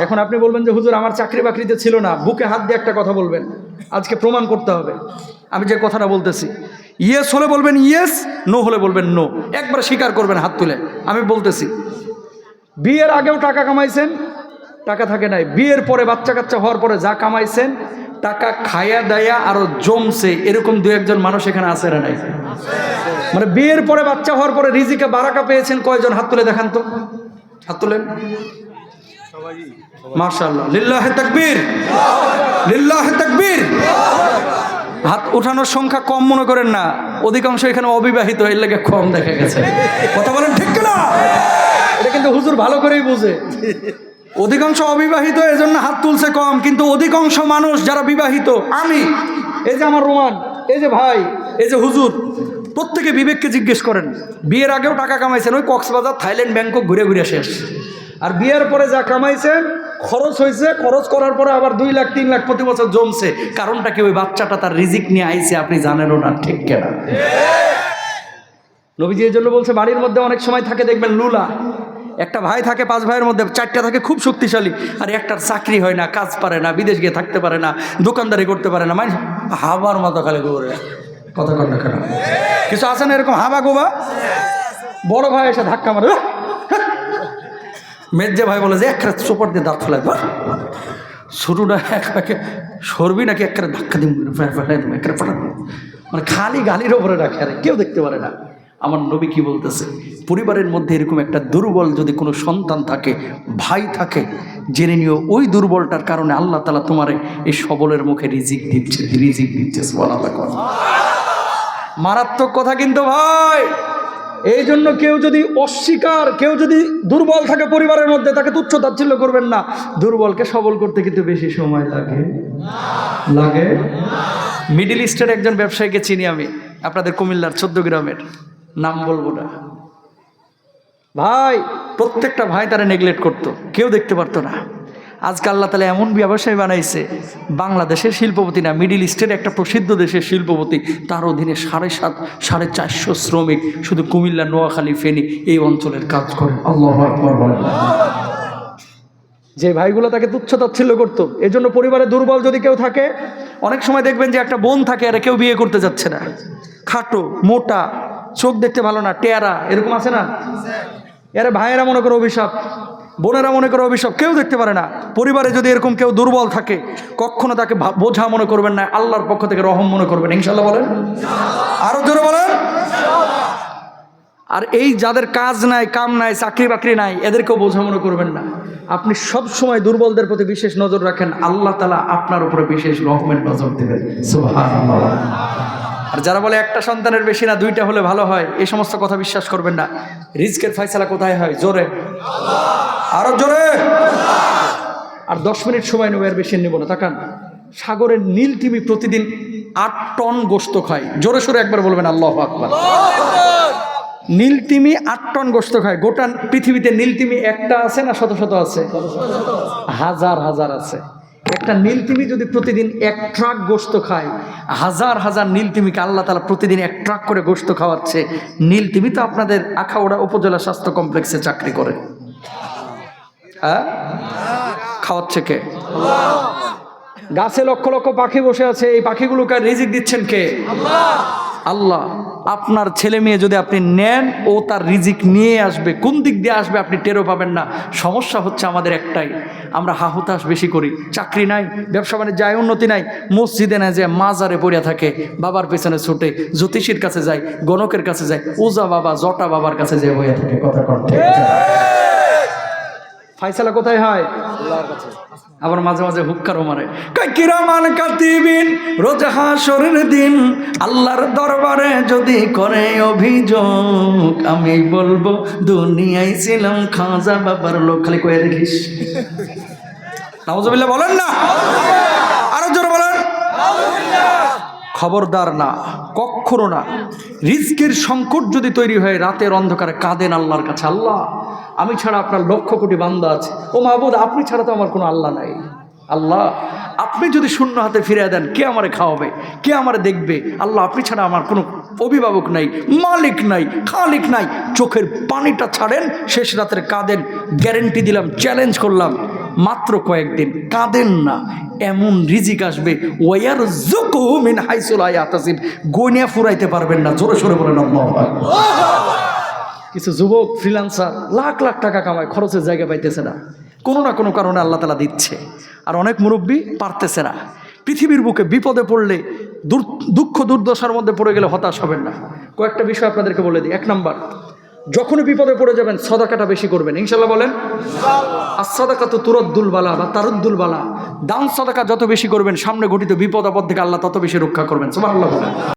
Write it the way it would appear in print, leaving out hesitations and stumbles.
এখন আপনি বলবেন যে হুজুর আমার চাকরি বাকরিতে ছিল না, বুকে হাত দিয়ে একটা কথা বলবেন, আজকে প্রমাণ করতে হবে। আমি যে কথাটা বলতেছি, ইয়েস হলে বলবেন ইয়েস, নো হলে বলবেন নো, একবার স্বীকার করবেন হাত তুলে। আমি বলতেছি, বিয়ের আগেও টাকা কামাইছেন, টাকা থাকে নাই, বিয়ের পরে বাচ্চা কাচ্চা হওয়ার পরে যা কামাইছেন টাকা খায়া দায়া আরো জমছে, এরকম দু একজন মানুষ এখানে আছে না নাই? মানে বিয়ের পরে বাচ্চা হওয়ার পরে রিজিকে বারাকা পেয়েছেন কয়জন? হাত তুলে দেখান তো, হাত তুলেন। মাশাআল্লাহ, লিল্লাহে তাকবীর, লিল্লাহে তাকবীর। হাত উঠানোর সংখ্যা কম মনে করেন না, অধিকাংশ এখানে অবিবাহিত, এর লাগে কম দেখা গেছে। কথা বলেন ঠিক না? এটা কিন্তু হুজুর ভালো করেই বুঝে। অধিকাংশ অবিবাহিত, এজন্য হাত তুলছে কম, কিন্তু অধিকাংশ মানুষ যারা বিবাহিত, আমি, এই যে আমার রোমান, এই যে ভাই, এই যে হুজুর, প্রত্যেকে বিবেককে জিজ্ঞেস করেন, বিয়ের আগেও টাকা কামাইছেন, ওই কক্সবাজার, থাইল্যান্ড, ব্যাংকক ঘুরে ঘুরে শেষ। আর বিয়ের পরে যা কামাইছেন, খরচ হয়েছে, খরচ করার পরে আবার 2 লাখ 3 লাখ প্রতি বছর জমছে। কারণটা কি? ওই বাচ্চাটা তার রিজিক নিয়ে আইছে, আপনি জানেনও না, ঠিক কেনা? নবীজি এই জন্য বলছে, বাড়ির মধ্যে অনেক সময় থাকে দেখবেন লুলা, একটা ভাই থাকে 5 ভাইয়ের মধ্যে 4টা থাকে খুব শক্তিশালী, আর একটার চাকরি হয় না, কাজ পারে না, বিদেশ গিয়ে থাকতে পারে না, দোকানদারি করতে পারে না, মানে হাবার মতো খালি গোবরে কথা কন না কেন? কিছু আছে না এরকম হাবা গোবা? বড় ভাই এসে ধাক্কা মারে, মেজ্জে ভাই বলে যে একটা চোপড় দিয়ে দাঁত ফেলাই ধর, শুরুটা একে সরবি নাকি একটা ধাক্কা দিন ফেলাই দেবো, একটা ফেলা, মানে খালি গালির ওপরে রাখে, আর কেউ দেখতে পারে না। আমার নবী কি বলতেছে? পরিবারের মধ্যে এরকম একটা দুর্বল যদি কোনো সন্তান থাকে, ভাই থাকে, জেনে নিও ওই দুর্বলটার কারণে আল্লাহ তাআলা তোমার এই সবলের মুখে রিজিক দিচ্ছে, রিজিক দিচ্ছে। সুবহানাল্লাহ। মারাত্মক কথা কিন্তু ভাই। এই জন্য কেউ যদি অস্বীকার, কেউ যদি দুর্বল থাকে পরিবারের মধ্যে, তাকে তুচ্ছ তাচ্ছিল্য করবেন না। দুর্বলকে সবল করতে কিন্তু বেশি সময় লাগে লাগে। মিডল ইস্টের একজন ব্যবসায়ীকে চিনি আমি, আপনাদের কুমিল্লার 14 গ্রামের, নাম বলবো না। ভাই, প্রত্যেকটা ভাই তারা নেগলেক্ট করতো, কেউ দেখতে পারতো না। আজকে আল্লাহ তাআলা এমন ব্যবসায়ী বানাইছে, বাংলাদেশের শিল্পপতি না, মিডল ইস্টের একটা প্রসিদ্ধ দেশের শিল্পপতি, তার অধীনে 7.5 450 শ্রমিক শুধু কুমিল্লা, নোয়াখালী, ফেনী এই অঞ্চলের কাজ করে। আল্লাহু আকবার। যে ভাইগুলো তাকে তুচ্ছ তাচ্ছিল্য করতো। এই জন্য পরিবারে দুর্বল যদি কেউ থাকে, অনেক সময় দেখবেন যে একটা বোন থাকে, আর কেউ বিয়ে করতে যাচ্ছে না, খাটো, মোটা, চোখ দেখতে ভালো না, টেয়ারা, এরকম আছে না? এরা ভাইয়েরা মনে করে অভিশাপ, বোনেরা মনে করে অভিশাপ, কেউ দেখতে পারে না। পরিবারে যদি এরকম কেউ দুর্বল থাকে, কখনো তাকে বোঝা মনে করবেন না, আল্লাহর পক্ষ থেকে রহম মনে করবেন। ইনশাআল্লাহ বলেন, আরো জোরে বলেন। আর এই যাদের কাজ নাই, কাম নাই, চাকরি বাকরি নাই, এদেরকেও বোঝা মনে করবেন না। আপনি সব সময় দুর্বলদের প্রতি বিশেষ নজর রাখেন, আল্লাহ তাআলা আপনার উপরে বিশেষ রহমের নজর দেবেন। সুবহানাল্লাহ। আর যারা বলে একটা সন্তানের বেশি না, 2টা হলে ভালো হয়, এই সমস্ত কথা বিশ্বাস করবেন না। রিজকের ফয়সালা কোথায় হয়? জোরে, আরো জোরে। আর 10 মিনিট সময় নেব, এর বেশি নেব না। তাকান, সাগরের নীল তিমি প্রতিদিন 8 টন গোশত খায়। জোরে সোরে একবার বলবেন আল্লাহু আকবার। নীল তিমি 8 টন গোশত খায়। গোটা পৃথিবীতে নীল তিমি একটা আছে না শত শত আছে? হাজার হাজার আছে। একটা নীল তিমি যদি প্রতিদিন 1 ট্রাক গোশত খায়, হাজার হাজার নীল তিমিকে আল্লাহ তাআলা প্রতিদিন 1 ট্রাক করে গোশত খাওয়াচ্ছে। নীল তিমি তো আপনাদের আখাউড়া উপজেলা স্বাস্থ্য কমপ্লেক্সে চাকরি করে। হ্যাঁ, খাওয়াচ্ছে কে? গাছে লক্ষ লক্ষ পাখি বসে আছে, এই পাখিগুলোকে রিজিক দিচ্ছেন কে? আল্লাহ। আপনার ছেলে মেয়ে যদি আপনি নেন, ও তার রিজিক নিয়ে আসবে, কোন দিক দিয়ে আসবে আপনি টেরও পাবেন না। সমস্যা হচ্ছে আমাদের একটাই, আমরা হাহুতাশ বেশি করি, চাকরি নাই, ব্যবসা বাণিজ্য যায়, উন্নতি নাই, মসজিদে না যায় মাজারে পড়িয়া থাকে, বাবার পেছনে ছুটে, জ্যোতিষীর কাছে যায়, গণকের কাছে যায়, ওজা বাবা, জটা বাবার কাছে যায় হয়ে থাকে। কথা কথা ফায়সালা কোথায় হয়? আল্লাহর কাছে। আবার মাঝে মাঝে হুক্কারও মারে, কিরামান কাতিবিন, রোজ হাশরের দিন আল্লাহর দরবারে যদি করে অভিযোগ, আমি বলবো দুনিয়ায় ছিলাম খাজা বাবার লোক। খালি কয়ে দেখিস। নাউজুবিল্লাহ বলেন না, আরো জোরে বলেন। খবরদার না, কখনো না। রিজকের সংকট যদি তৈরি হয়, রাতের অন্ধকারে কাঁদেন আল্লাহর কাছে, আল্লাহ আমি ছাড়া আপনার লক্ষ কোটি বান্দা আছে, ও মাহবুদ আপনি ছাড়া তো আমার কোনো আল্লাহ নাই। আল্লাহ আপনি যদি শূন্য হাতে ফিরিয়ে দেন, কে আমারে খাওয়াবে, কে আমারে দেখবে? আল্লাহ আপনি ছাড়া আমার কোনো অভিভাবক নাই, মালিক নাই, খালিক নাই। চোখের পানিটা ছাড়েন, শেষ রাতের কাঁদেন। গ্যারেন্টি দিলাম, চ্যালেঞ্জ করলাম, মাত্র কয়েকদিন, কাঁদেন না, এমন রিজিক আসবে ওয়ার যুকুহু মিন হাইসু লা ইয়াহতাসিব, গনিয়া ফুরাইতে পারবেন না। জোরে সোরে বলেন আল্লাহু আকবার। কিছু যুবক ফ্রিল্যান্সার লাখ লাখ টাকা কামায়, খরচের জায়গা পাইতেছে না, কোনো না কোনো কারণে আল্লাহ তাআলা দিচ্ছে। আর অনেক মুরব্বী পারতেছে না। পৃথিবীর বুকে বিপদে পড়লে, দুঃখ দুর্দশার মধ্যে পড়ে গেলে হতাশ হবেন না। কয়েকটা বিষয় আপনাদেরকে বলে দিই। 1 নাম্বার, যখনই বিপদে পড়ে যাবেন সাদাকাটা বেশি করবেন, ইনশাআল্লাহ বলেন। as-সাদাকাতু তুরাদ্দুল বালা বা তারুদ্দুল বালা, দান সাদাকা যত বেশি করবেন সামনে ঘটিত বিপদ আপদ থেকে আল্লাহ তত বেশি রক্ষা করবেন। সুবহানাল্লাহ বলেন।